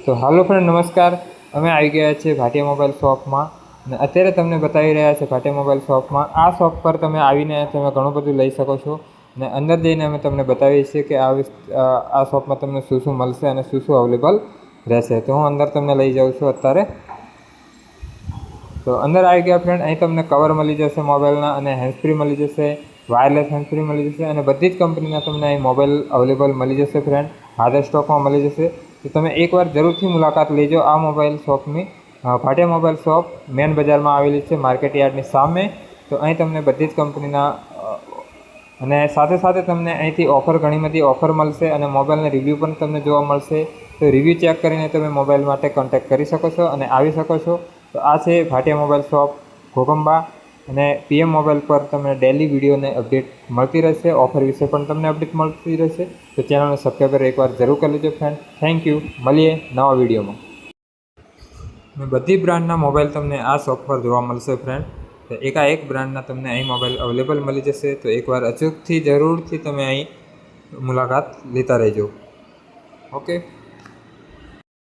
તો હાલો ફ્રેન્ડ, નમસ્કાર. અમે આવી ગયા છીએ ભાટિયા મોબાઈલ શોપમાં અને અત્યારે તમને બતાવી રહ્યા છે ભાટિયા મોબાઈલ શોપમાં. આ શોપ પર તમે આવીને તમે ઘણું બધું લઈ શકો છો અને અંદર જઈને અમે તમને બતાવીએ છીએ કે આ શોપમાં તમને શું શું મળશે અને શું શું અવેલેબલ રહેશે. તો હું અંદર તમને લઈ જાઉં છું અત્યારે. તો અંદર આવી ગયા ફ્રેન્ડ. અહીં તમને કવર મળી જશે મોબાઈલના અને હેન્ડફ્રી મળી જશે, વાયરલેસ હેન્ડફ્રી મળી જશે અને બધી જ કંપનીના તમને અહીં મોબાઈલ અવેલેબલ મળી જશે ફ્રેન્ડ. હાજર સ્ટોકમાં મળી જશે. તો તમે એકવાર જરૂરથી મુલાકાત લેજો આ મોબાઈલ શોપની. ભાટિયા મોબાઈલ શોપ મેન બજારમાં આવેલી છે, માર્કેટ યાર્ડની સામે. તો અહીં તમને બધી જ કંપનીના અને સાથે સાથે તમને અહીંથી ઓફર, ઘણી બધી ઓફર મળશે અને મોબાઈલના રિવ્યૂ પણ તમને જોવા મળશે. તો રિવ્યૂ ચેક કરીને તમે મોબાઈલ માટે કોન્ટેક્ટ કરી શકો છો અને આવી શકો છો. તો આ છે ભાટિયા મોબાઈલ શોપ ઘોગંબા અને પીએમ મોબાઈલ પર તમને ડેલી વિડીયોને અપડેટ મળતી રહેશે. ઓફર વિશે પણ તમને અપડેટ મળતી રહેશે. તો ચેનલને સબસ્ક્રાઈબર એકવાર જરૂર કરી લેજો ફ્રેન્ડ. Thank you. મળીએ નવા વિડીયોમાં. બધી બ્રાન્ડના મોબાઈલ તમને આ શોપ પર જોવા મળશે ફ્રેન્ડ. તો એકાએક બ્રાન્ડના તમને અહીં મોબાઈલ અવેલેબલ મળી જશે. તો એકવાર અચૂકથી જરૂરથી તમે અહીં મુલાકાત લેતા રહેજો. ઓકે.